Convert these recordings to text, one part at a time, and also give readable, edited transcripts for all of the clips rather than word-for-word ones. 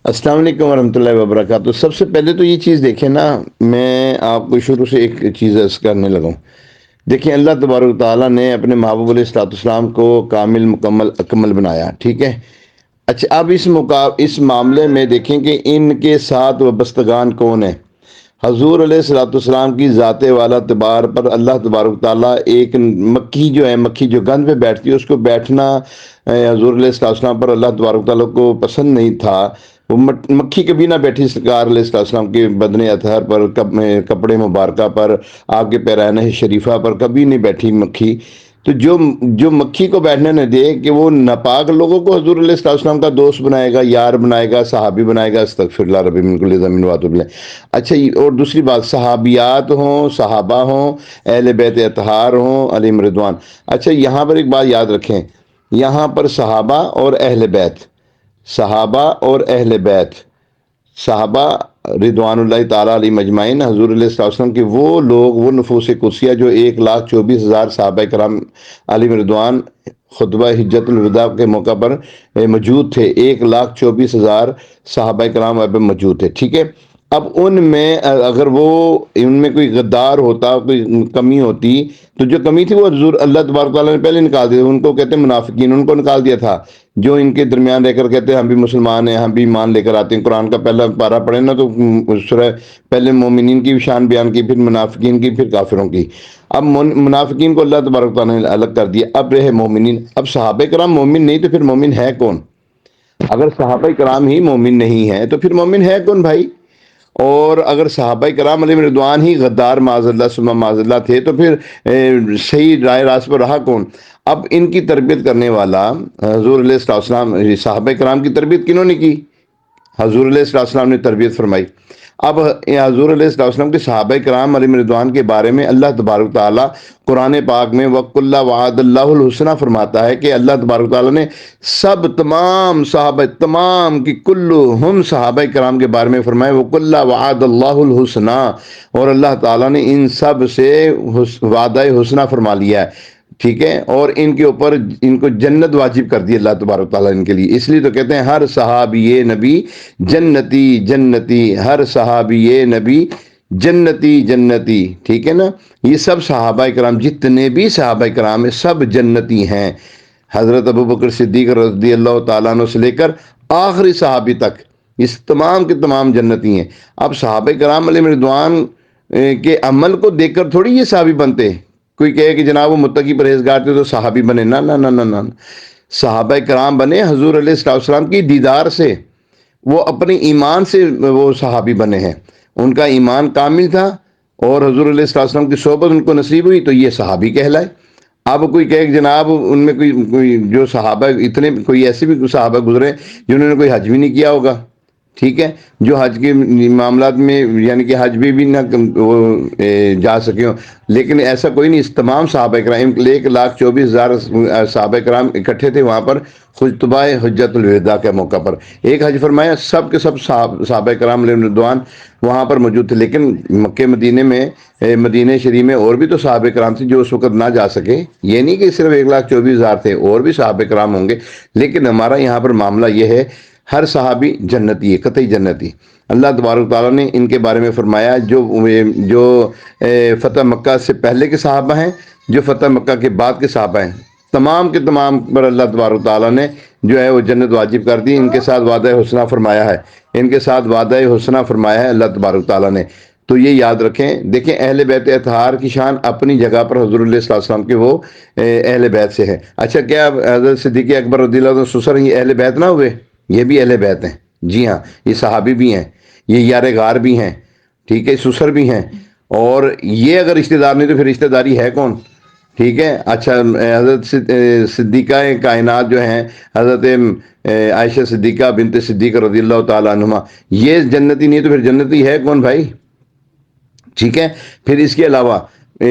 السلام علیکم ورحمۃ اللہ وبرکاتہ۔ سب سے پہلے تو یہ چیز دیکھیں نا، میں آپ کو شروع سے ایک چیز عرض کرنے لگا ہوں۔ دیکھیں، اللہ تبارک و تعالیٰ نے اپنے محبوب علیہ الصلوۃ والسلام کو کامل، مکمل، اکمل بنایا، ٹھیک ہے۔ اچھا، اب اس معاملے میں دیکھیں کہ ان کے ساتھ وابستگان کون ہیں۔ حضور علیہ الصلوۃ والسلام کی ذات والا اعتبار پر اللہ تبارک و تعالیٰ ایک مکھی جو ہے، مکھی جو گند پہ بیٹھتی ہے، اس کو بیٹھنا حضور علیہ الصلوۃ والسلام پر اللہ تبارک و تعالیٰ کو پسند نہیں تھا۔ وہ مکھی کبھی نہ بیٹھی سرکار علیہ الصلوۃ والسلام کے بدن اطہر پر، کپڑے مبارکہ پر، آپ کے پیرہن شریفہ پر کبھی نہیں بیٹھی مکھی۔ تو جو مکھی کو بیٹھنے نہ دے کہ وہ ناپاک لوگوں کو حضور علیہ الصلوۃ والسلام کا دوست بنائے گا، یار بنائے گا، صحابی بنائے گا، استغفر اللہ ربی من کل ذنب واتوب الیہ۔ اچھا، اور دوسری بات، صحابیات ہوں، صحابہ ہوں، اہل بیت اطہار ہوں علیہم رضوان۔ اچھا، یہاں پر ایک بات یاد رکھیں، یہاں پر صحابہ اور اہل بیت، صحابہ اور اہل بیت، صحابہ رضوان اللہ تعالیٰ علیہ مجمعین، حضور علیہ السلام کے وہ لوگ، وہ نفوس قدسیہ جو 1,24,000 صحابہ کرام علیہ رضوان خطبہ حجت الوداع کے موقع پر موجود تھے۔ 1,24,000 صحابہ کرام وہاں پہ موجود تھے، ٹھیک ہے۔ اب ان میں اگر ان میں کوئی غدار ہوتا، کوئی کمی ہوتی، تو جو کمی تھی وہ حضور اللہ تبارک تعالیٰ نے پہلے نکال دیا، ان کو کہتے ہیں منافقین، ان کو نکال دیا تھا، جو ان کے درمیان رہ کر کہتے ہیں ہم بھی مسلمان ہیں، ہم بھی ایمان لے کر آتے ہیں۔ قرآن کا پہلا پارہ پڑھیں نا تو سورہ پہلے مومنین کی شان بیان کی، پھر منافقین کی، پھر کافروں کی۔ اب منافقین کو اللہ تبارک تعالیٰ نے الگ کر دیا، اب رہے مومنین۔ اب صحابہ کرام مومن نہیں تو پھر مومن ہے کون؟ اگر صحابہ کرام ہی مومن نہیں ہے تو پھر مومن ہے کون بھائی؟ اور اگر صحابہ کرام علیہ رضوان ہی غدار معاذ اللہ ثم معاذ اللہ تھے تو پھر صحیح رائے راست پر رہا کون؟ اب ان کی تربیت کرنے والا حضور علیہ السلام، صحابہ کرام کی تربیت کنہوں نے کی؟ حضور علیہ السلام نے تربیت فرمائی۔ اب حضور علیہ السلام کے صحابہ کرام علیہ رضوان کے بارے میں اللہ تبارک تعالیٰ قرآن پاک میں وَقُلْ وَعَدَ اللَّهُ الْحُسْنَى فرماتا ہے کہ اللہ تبارک تعالیٰ نے تمام صحابہ، تمام کی کلہم صحابہ کرام کے بارے میں فرمایا وَقُلْ وَعَدَ اللَّهُ الْحُسْنَى، اور اللہ تعالیٰ نے ان سب سے وعدہ حسنہ فرما لیا ہے، ٹھیک ہے۔ اور ان کے اوپر ان کو جنت واجب کر دی اللہ تبارک تعالیٰ ان کے لیے۔ اس لیے تو کہتے ہیں ہر صحابی نبی جنتی جنتی، ہر صحابی نبی جنتی جنتی، ٹھیک ہے نا۔ یہ سب صحابہ کرام، جتنے بھی صحابہ کرام ہیں، سب جنتی ہیں۔ حضرت ابوبکر صدیق رضی اللہ تعالیٰ عنہ سے لے کر آخری صحابی تک، اس تمام کے تمام جنتی ہیں۔ اب صحابہ کرام علیہ رضوان کے عمل کو دیکھ کر تھوڑی یہ صحابی بنتے ہیں۔ کوئی کہے کہ جناب وہ متقی پرہیزگار تھے تو صحابی بنے، نہ نہ نہ نہ نہ، صحابہ کرام بنے حضور علیہ السلام کی دیدار سے، وہ اپنے ایمان سے وہ صحابی بنے ہیں۔ ان کا ایمان کامل تھا اور حضور علیہ السلام کی صحبت ان کو نصیب ہوئی تو یہ صحابی کہلائے۔ اب کوئی کہے کہ جناب ان میں کوئی جو صحابہ، اتنے کوئی ایسے بھی صحابہ گزرے جنہوں نے کوئی حج بھی نہیں کیا ہوگا، ٹھیک ہے، جو حج کے معاملات میں یعنی کہ حج بھی نہ جا سکے ہوں، لیکن ایسا کوئی نہیں۔ اس تمام صحابہ کرام 1,24,000 صحابہ کرام اکٹھے تھے وہاں پر خطبہ حجت الوداع کے موقع پر، ایک حج فرمایا، سب کے سب صحابہ کرام علیہ رضوان وہاں پر موجود تھے۔ لیکن مکہ مدینے میں، مدینہ شریف میں اور بھی تو صحابہ کرام تھے جو اس وقت نہ جا سکے، یہ نہیں کہ صرف 1,24,000 تھے، اور بھی صحابہ کرام ہوں گے۔ لیکن ہمارا یہاں پر معاملہ یہ ہے، ہر صحابی جنتی ہے، قطعی جنتی۔ اللہ تبارک تعالیٰ نے ان کے بارے میں فرمایا جو فتح مکہ سے پہلے کے صحابہ ہیں، جو فتح مکہ کے بعد کے صحابہ ہیں، تمام کے تمام پر اللہ تبارک تعالیٰ نے جو ہے وہ جنت واجب کر دی، ان کے ساتھ وعدہ حسنہ فرمایا ہے، ان کے ساتھ وعدہ حسنہ فرمایا ہے اللہ تبارک تعالیٰ نے۔ تو یہ یاد رکھیں۔ دیکھیں، اہل بیت اطہار کی شان اپنی جگہ پر حضور علیہ السلام کے وہ اہل بیت سے ہے۔ اچھا، کیا حضرت صدیق اکبر رضی اللہ عنہ سسر یہ اہل بیت نہ ہوئے؟ یہ بھی اہل بیت ہیں، جی ہاں، یہ صحابی بھی ہیں، یہ یار غار بھی ہیں، ٹھیک ہے، سسر بھی ہیں۔ اور یہ اگر رشتہ دار نہیں تو پھر رشتہ داری ہے کون؟ ٹھیک ہے۔ اچھا، حضرت صدیقہ کائنات جو ہیں، حضرت عائشہ صدیقہ بنت صدیق رضی اللہ تعالیٰ عنہما، یہ جنتی نہیں تو پھر جنتی ہے کون بھائی؟ ٹھیک ہے۔ پھر اس کے علاوہ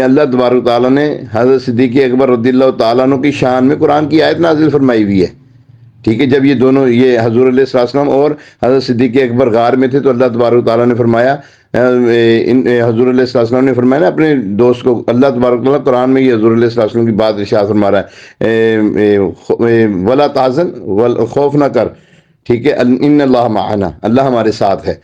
اللہ تبارک تعالیٰ نے حضرت صدیق اکبر رضی اللہ تعالیٰ عنہ کی شان میں قرآن کی آیت نازل فرمائی ہوئی ہے، ٹھیک ہے۔ جب یہ دونوں، یہ حضور علیہ السلام اور حضرت صدیق اکبر غار میں تھے تو اللہ تبارک تعالیٰ نے فرمایا، حضور علیہ السلام نے فرمایا نا اپنے دوست کو، اللہ تبارک تعالیٰ قرآن میں یہ حضور علیہ السلام کی بات ارشاد فرما رہا ہے، ولا تحزن، خوف نہ کر، ٹھیک ہے، ان اللہ معنا، اللہ ہمارے ساتھ ہے۔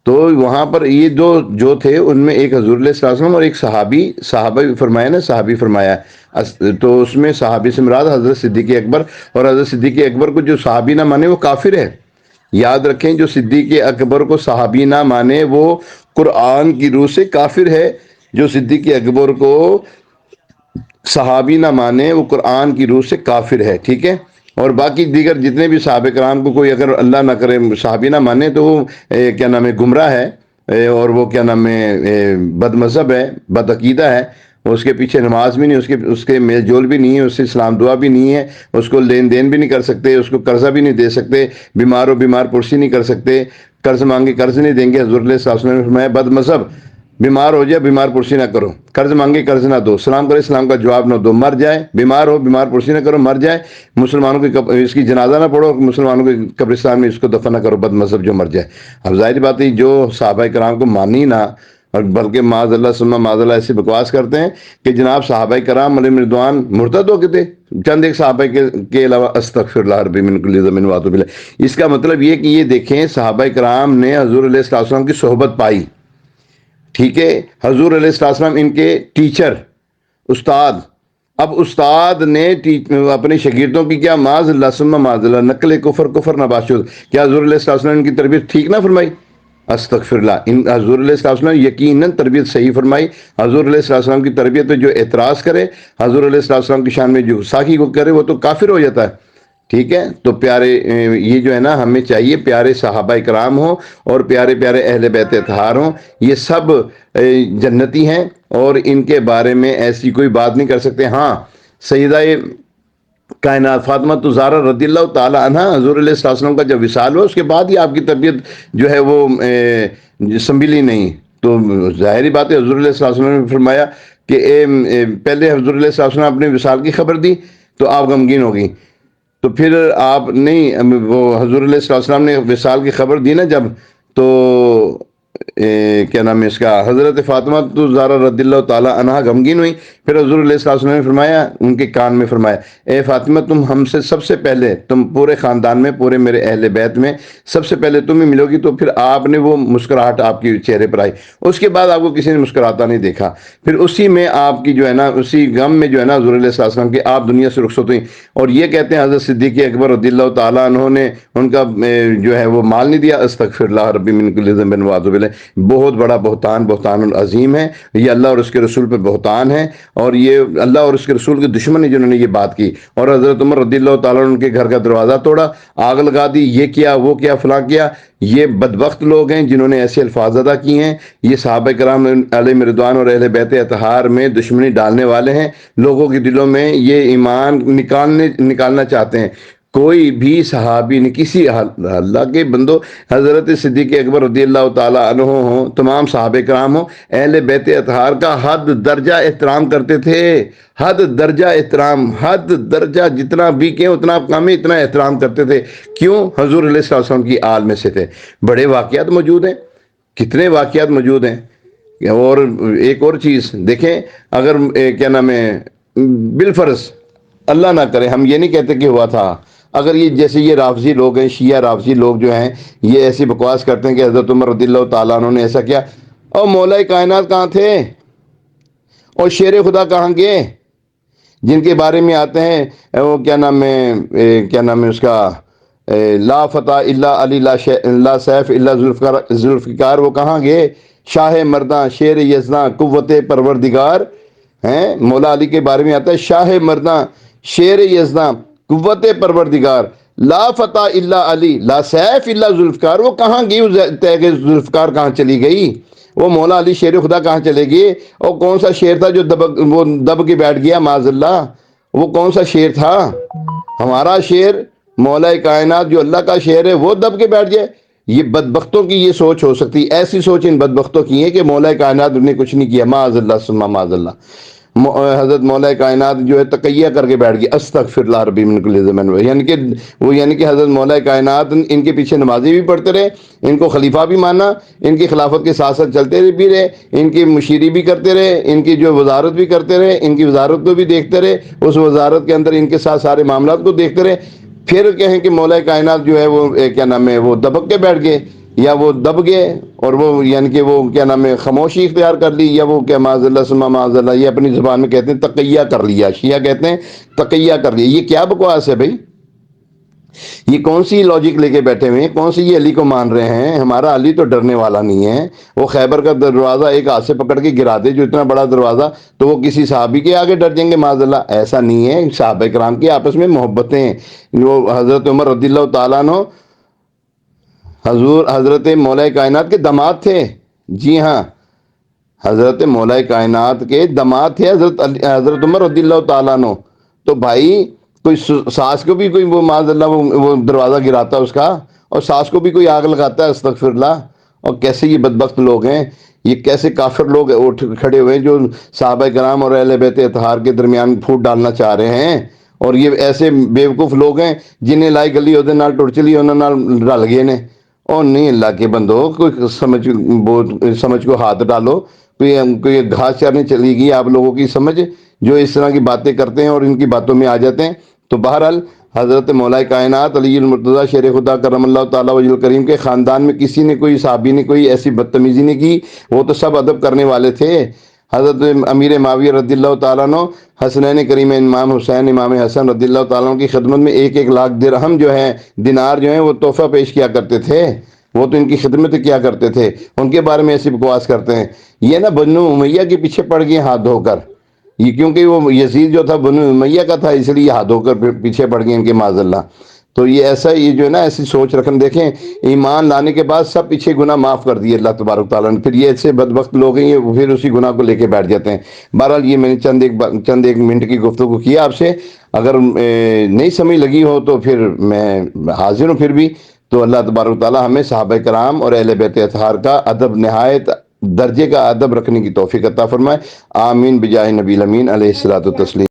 تو وہاں پر یہ جو تھے ان میں ایک حضور علیہ الصلوۃ والسلام اور ایک صحابہ فرمایا نا، صحابی فرمایا، تو اس میں صحابی سے مراد حضرت صدیق اکبر، اور حضرت صدیق اکبر کو جو صحابی نہ مانے وہ کافر ہے۔ یاد رکھیں، جو صدیق اکبر کو صحابی نہ مانے وہ قرآن کی روح سے کافر ہے۔ جو صدیق اکبر کو صحابی نہ مانے وہ قرآن کی روح سے کافر ہے، ٹھیک ہے۔ اور باقی دیگر جتنے بھی صحابہ کرام کو کوئی اگر اللہ نہ کرے صحابی نہ مانے تو وہ کیا نام ہے، گمراہ ہے، اور وہ کیا نام ہے، بد مذہب ہے، بد عقیدہ ہے۔ اس کے پیچھے نماز بھی نہیں، اس کے میل جول بھی نہیں ہے، اس سے اسلام دعا بھی نہیں ہے، اس کو لین دین بھی نہیں کر سکتے، اس کو قرضہ بھی نہیں دے سکتے، بیمار پرسی نہیں کر سکتے، قرض مانگے قرض نہیں دیں گے۔ حضور علیہ السلام نے فرمایا بد مذہب، بیمار ہو جائے بیمار پرسی نہ کرو، قرض مانگے قرض نہ دو، سلام کرے اسلام کا جواب نہ دو، مر جائے بیمار ہو بیمار پرسی نہ کرو، مر جائے مسلمانوں کی اس کی جنازہ نہ پڑھو، مسلمانوں کے قبرستان میں اس کو دفن نہ کرو، بد مذہب جو مر جائے۔ اب ظاہر بات ہے جو صحابہ کرام کو مانی نہ، اور بلکہ معاذ اللہ ثم معاذ اللہ ایسی بکواس کرتے ہیں کہ جناب صحابہ کرام علیہم رضوان مرتد ہو گئے تھے، چند ایک صحابہ کے علاوہ، استغفر اللہ ربی من کل ذنب واتوب الیہ۔ اس کا مطلب یہ کہ یہ دیکھیں صحابہ کرام نے حضور علیہ السلام کی صحبت پائی، ٹھیک ہے، حضور علیہ السلام ان کے ٹیچر، استاد۔ اب استاد نے اپنے شاگردوں کی کیا معاذ اللہ ثم معاذ اللہ نقل کفر نباشد، کیا حضور علیہ السلام نے ان کی تربیت ٹھیک نہ فرمائی؟ استغفر اللہ، حضور علیہ السلام یقیناً تربیت صحیح فرمائی۔ حضور علیہ السلام کی تربیت پہ جو اعتراض کرے، حضور علیہ السلام کی شان میں جو گستاخی کو کرے، وہ تو کافر ہو جاتا ہے، ٹھیک ہے۔ تو پیارے یہ جو ہے نا ہمیں چاہیے پیارے صحابہ کرام ہوں اور پیارے پیارے اہل بیت اطہار ہوں، یہ سب جنتی ہیں اور ان کے بارے میں ایسی کوئی بات نہیں کر سکتے۔ ہاں، سیدہ کائنات فاطمہ زہرا رضی اللہ تعالی عنہ، حضور علیہ السلام کا جب وصال ہوا اس کے بعد ہی آپ کی طبیعت جو ہے وہ سنبھلی نہیں، تو ظاہری بات ہے حضور علیہ السلام نے فرمایا کہ پہلے حضور علیہ السلام نے اپنے وصال کی خبر دی تو آپ غمگین ہو گئی، تو پھر آپ نہیں، وہ حضور علیہ السلام نے وصال کی خبر دی نا جب، تو کیا نام ہے اس کا، حضرت فاطمہ زہرا رضی اللہ تعالی عنہا غمگین ہوئی۔ پھر حضور علیہ السلام نے فرمایا، ان کے کان میں فرمایا، اے فاطمہ تم ہم سے سب سے پہلے، تم پورے خاندان میں، پورے میرے اہل بیت میں سب سے پہلے تم ہی ملو گی۔ تو پھر آپ نے وہ مسکراہٹ آپ کے چہرے پر آئی، اس کے بعد آپ کو کسی نے مسکراتا نہیں دیکھا۔ پھر اسی میں آپ کی جو ہے نا، اسی غم میں جو ہے نا حضور علیہ السلام کی آپ دنیا سے رخصت ہوئی۔ اور یہ کہتے ہیں حضرت صدیق اکبر رضی اللہ تعالیٰ عنہ نے ان کا جو ہے وہ مال نہیں دیا، استغفر اللہ ربی من کل ذنب واتوب الیہ۔ بہت بڑا بہتان العظیم ہے یہ، اللہ اور اس کے رسول پہ بہتان ہے، اور یہ اللہ اور اس کے رسول کے دشمن ہیں جنہوں نے یہ بات کی۔ اور حضرت عمر رضی اللہ تعالیٰ عنہ ان کے گھر کا دروازہ توڑا، آگ لگا دی، یہ کیا وہ کیا فلاں کیا۔ یہ بدبخت لوگ ہیں جنہوں نے ایسے الفاظ ادا کیے ہیں، یہ صحابہ کرام علیہم رضوان اور اہل بیت اطہار میں دشمنی ڈالنے والے ہیں، لوگوں کے دلوں میں یہ ایمان نکالنا چاہتے ہیں۔ کوئی بھی صحابی نے کسی اللہ کے بندو، حضرت صدیق اکبر رضی اللہ تعالیٰ عنہ ہوں، تمام صحابہ کرام ہوں، اہل بیت اطہار کا حد درجہ احترام کرتے تھے، حد درجہ احترام، حد درجہ جتنا بھی کہ اتنا کم ہے، اتنا احترام کرتے تھے۔ کیوں؟ حضور علیہ السلام کی آل میں سے تھے۔ بڑے واقعات موجود ہیں، کتنے واقعات موجود ہیں۔ اور ایک اور چیز دیکھیں، اگر کیا نام ہے، بالفرض اللہ نہ کرے، ہم یہ نہیں کہتے کہ ہوا تھا، اگر یہ جیسے یہ رافضی لوگ ہیں، شیعہ رافضی لوگ جو ہیں، یہ ایسی بکواس کرتے ہیں کہ حضرت عمر رضی اللہ تعالیٰ عنہ نے ایسا کیا، اور مولا کائنات کہاں تھے، اور شیر خدا کہاں گئے، جن کے بارے میں آتے ہیں وہ کیا نام ہے اس کا، لا فتح الا علی لا سیف الا ذوالفقار، وہ کہاں گئے، شاہ مرداں شیر یزداں قوت پروردگار ہیں۔ مولا علی کے بارے میں آتا ہے شاہ مرداں شیر یزداں قوت پروردگار، لا فتح الا علی لا سیف الا ذوالفقار، وہ کہاں گئی، ذوالفقار کہاں چلی گئی، وہ مولا علی شیر خدا کہاں چلے گئے، اور کون سا شیر تھا جو دب کے بیٹھ گیا، معاذ اللہ، وہ کون سا شیر تھا؟ ہمارا شیر مولا کائنات جو اللہ کا شیر ہے وہ دب کے بیٹھ جائے؟ یہ بدبختوں کی یہ سوچ ہو سکتی، ایسی سوچ ان بدبختوں کی ہے کہ مولا کائنات نے کچھ نہیں کیا، معاذ اللہ ثم معاذ اللہ۔ حضرت مولا کائنات جو ہے تقیہ کر کے بیٹھ گئی، استغفر اللہ ربی من کل ذنب، یعنی کہ حضرت مولا کائنات ان کے پیچھے نمازی بھی پڑھتے رہے، ان کو خلیفہ بھی مانا، ان کی خلافت کے ساتھ ساتھ چلتے بھی رہے، ان کی مشیری بھی کرتے رہے، ان کی جو وزارت بھی کرتے رہے، ان کی وزارت کو بھی دیکھتے رہے، اس وزارت کے اندر ان کے ساتھ سارے معاملات کو دیکھتے رہے۔ پھر کہیں کہ مولا کائنات جو ہے وہ کیا نام ہے وہ دبک کے بیٹھ گئے، یا وہ دب گئے، اور وہ یعنی کہ وہ کیا نام ہے خاموشی اختیار کر لی، یا وہ کیا معاذ اللہ سما معاذ اللہ، یہ اپنی زبان میں کہتے ہیں تقیہ کر لیا، شیعہ کہتے ہیں تقیہ کر لیا۔ یہ کیا بکواس ہے بھائی؟ یہ کون سی لاجک لے کے بیٹھے ہوئے ہیں؟ کون سی یہ علی کو مان رہے ہیں؟ ہمارا علی تو ڈرنے والا نہیں ہے۔ وہ خیبر کا دروازہ ایک ہاتھ سے پکڑ کے گرا دے جو اتنا بڑا دروازہ، تو وہ کسی صحابی کے آگے ڈر جائیں گے معاذ اللہ؟ ایسا نہیں ہے۔ صحابہ کرام کی آپس میں محبتیں ہیں۔ جو حضرت عمر رضی اللہ تعالیٰ عنہ حضرت مولا کائنات کے داماد تھے، جی ہاں، حضرت مولا کائنات کے داماد تھے حضرت عمر رضی اللہ تعالیٰ عنہ۔ تو بھائی کوئی ساس کو بھی کوئی وہ معاذ اللہ وہ دروازہ گراتا ہے اس کا، اور ساس کو بھی کوئی آگ لگاتا ہے، استغفر اللہ۔ اور کیسے یہ بدبخت لوگ ہیں، یہ کیسے کافر لوگ اٹھ کھڑے ہوئے ہیں جو صحابہ کرام اور اہل بیت اطہار کے درمیان پھوٹ ڈالنا چاہ رہے ہیں۔ اور یہ ایسے بیوقوف لوگ ہیں جنہیں لائی گلی وہ نال ٹر چلی انہوں نال رل گئے نے۔ اور نہیں، اللہ کے بندو، کوئی سمجھ کو ہاتھ ڈالو۔ کوئی گھاس چرنے چلی گئی آپ لوگوں کی سمجھ، جو اس طرح کی باتیں کرتے ہیں اور ان کی باتوں میں آ جاتے ہیں۔ تو بہرحال حضرت مولا کائنات علی المرتضیٰ شیر خدا کرم اللہ تعالیٰ وجہ الکریم کے خاندان میں کسی نے، کوئی صحابی نے کوئی ایسی بدتمیزی نہیں کی، وہ تو سب ادب کرنے والے تھے۔ حضرت امیر معاویہ رضی اللہ تعالیٰ عنہ حسنین کریم امام حسین امام حسن رضی اللہ تعالیٰ عنہ کی خدمت میں 1,00,000 درہم جو ہے، دینار جو ہیں، وہ تحفہ پیش کیا کرتے تھے۔ وہ تو ان کی خدمت کیا کرتے تھے، ان کے بارے میں ایسی بکواس کرتے ہیں۔ یہ نا بنو امیہ کے پیچھے پڑ گئے ہاتھ دھو کر، یہ کیونکہ وہ یزید جو تھا بنو امیہ کا تھا، اس لیے یہ ہاتھ دھو کر پیچھے پڑ گئے ان کے معاذ اللہ۔ تو یہ ایسا، یہ جو ہے نا ایسی سوچ رکھن، دیکھیں ایمان لانے کے بعد سب پیچھے گناہ معاف کر دیے اللہ تبارک تعالیٰ نے، پھر یہ ایسے بدبخت لوگ ہیں، یہ پھر اسی گناہ کو لے کے بیٹھ جاتے ہیں۔ بہرحال یہ میں نے چند ایک منٹ کی گفتگو کی آپ سے، اگر نہیں سمجھ لگی ہو تو پھر میں حاضر ہوں پھر بھی۔ تو اللہ تبارک تعالیٰ ہمیں صحابہ کرام اور اہل بیت اطہار کا ادب، نہایت درجے کا ادب رکھنے کی توفیق عطا فرمائے۔ آمین بجاہ نبی الامین علیہ الصلوۃ والتسلیم۔